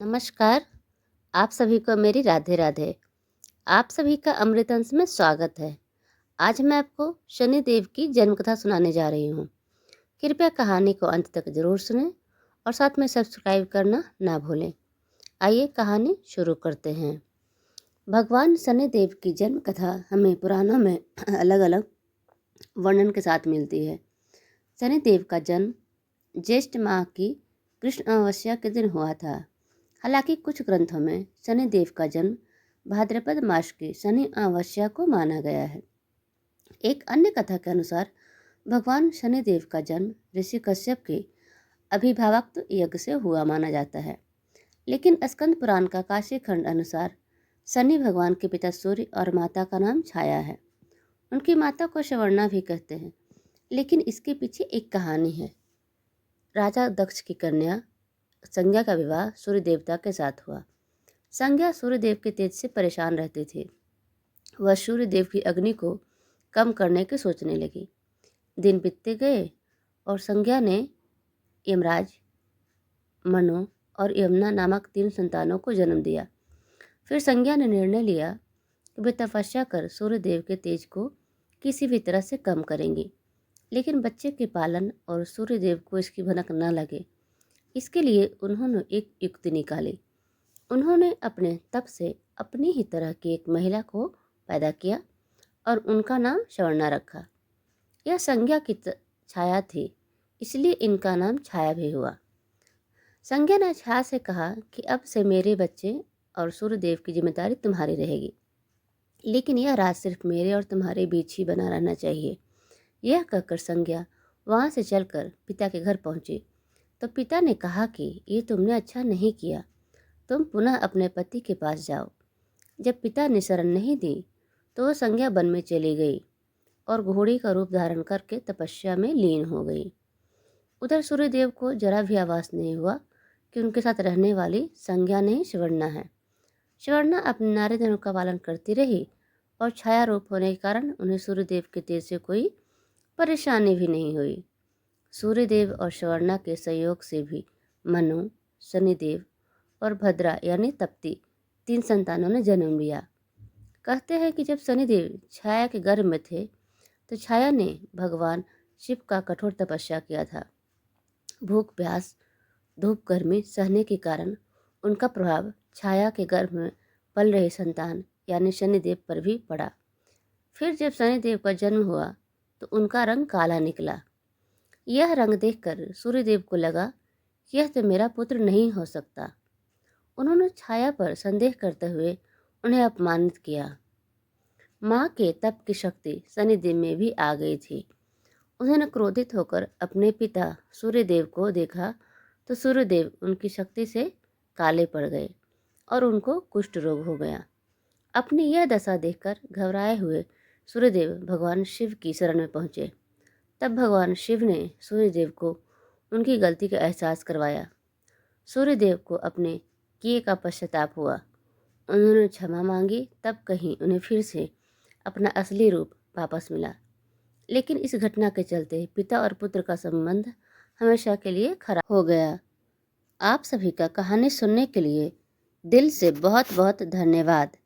नमस्कार। आप सभी को मेरी राधे राधे। आप सभी का अमृत अंश में स्वागत है। आज मैं आपको शनिदेव की जन्म कथा सुनाने जा रही हूँ। कृपया कहानी को अंत तक जरूर सुनें और साथ में सब्सक्राइब करना ना भूलें। आइए कहानी शुरू करते हैं। भगवान शनिदेव की जन्म कथा हमें पुराणों में अलग अलग वर्णन के साथ मिलती है। शनिदेव का जन्म ज्येष्ठ माह की कृष्ण अमावस्या के दिन हुआ था। हालांकि कुछ ग्रंथों में शनिदेव का जन्म भाद्रपद मास की शनि अमावस्या को माना गया है। एक अन्य कथा के अनुसार भगवान शनिदेव का जन्म ऋषि कश्यप के अभिभावक यज्ञ से हुआ माना जाता है। लेकिन स्कंद पुराण का काशी खंड अनुसार शनि भगवान के पिता सूर्य और माता का नाम छाया है। उनकी माता को श्रवणा भी कहते हैं। लेकिन इसके पीछे एक कहानी है। राजा दक्ष की कन्या संज्ञा का विवाह सूर्य देवता के साथ हुआ। संज्ञा सूर्य देव के तेज से परेशान रहती थी। वह सूर्य देव की अग्नि को कम करने की सोचने लगी। दिन बीतते गए और संज्ञा ने यमराज, मनु और यमुना नामक 3 संतानों को जन्म दिया। फिर संज्ञा ने निर्णय लिया कि वे तपस्या कर सूर्य देव के तेज को किसी भी तरह से कम करेंगी, लेकिन बच्चे के पालन और सूर्य देव को इसकी भनक न लगे, इसके लिए उन्होंने एक युक्ति निकाली। उन्होंने अपने तप से अपनी ही तरह की एक महिला को पैदा किया और उनका नाम श्रवणा रखा। यह संज्ञा की छाया थी, इसलिए इनका नाम छाया भी हुआ। संज्ञा ने छाया से कहा कि अब से मेरे बच्चे और सूर्यदेव की जिम्मेदारी तुम्हारी रहेगी, लेकिन यह राज सिर्फ मेरे और तुम्हारे बीच ही बना रहना चाहिए। यह कहकर संज्ञा वहाँ से चलकर पिता के घर पहुंची तो पिता ने कहा कि ये तुमने अच्छा नहीं किया, तुम पुनः अपने पति के पास जाओ। जब पिता ने शरण नहीं दी तो वह संज्ञा वन में चली गई और घोड़ी का रूप धारण करके तपस्या में लीन हो गई। उधर सूर्यदेव को जरा भी आभास नहीं हुआ कि उनके साथ रहने वाली संज्ञा नहीं श्रवणा है। श्रवणा अपने नारी धर्म का पालन करती रही और छाया रूप होने के कारण उन्हें सूर्यदेव के तेज से कोई परेशानी भी नहीं हुई। सूर्यदेव और श्रवणा के सहयोग से भी मनु, शनिदेव और भद्रा यानी तप्ती 3 संतानों ने जन्म लिया। कहते हैं कि जब शनिदेव छाया के गर्भ में थे तो छाया ने भगवान शिव का कठोर तपस्या किया था। भूख प्यास धूप गर्मी सहने के कारण उनका प्रभाव छाया के गर्भ में पल रहे संतान यानी शनिदेव पर भी पड़ा। फिर जब शनिदेव का जन्म हुआ तो उनका रंग काला निकला। यह रंग देखकर सूर्यदेव को लगा कि यह तो मेरा पुत्र नहीं हो सकता। उन्होंने छाया पर संदेह करते हुए उन्हें अपमानित किया। माँ के तप की शक्ति शनिदेव में भी आ गई थी। उन्होंने क्रोधित होकर अपने पिता सूर्यदेव को देखा तो सूर्यदेव उनकी शक्ति से काले पड़ गए और उनको कुष्ठ रोग हो गया। अपनी यह दशा देखकर घबराए हुए सूर्यदेव भगवान शिव की शरण में पहुँचे। तब भगवान शिव ने सूर्यदेव को उनकी गलती का एहसास करवाया। सूर्यदेव को अपने किए का पश्चाताप हुआ। उन्होंने क्षमा मांगी, तब कहीं उन्हें फिर से अपना असली रूप वापस मिला। लेकिन इस घटना के चलते पिता और पुत्र का संबंध हमेशा के लिए खराब हो गया। आप सभी का कहानी सुनने के लिए दिल से बहुत बहुत धन्यवाद।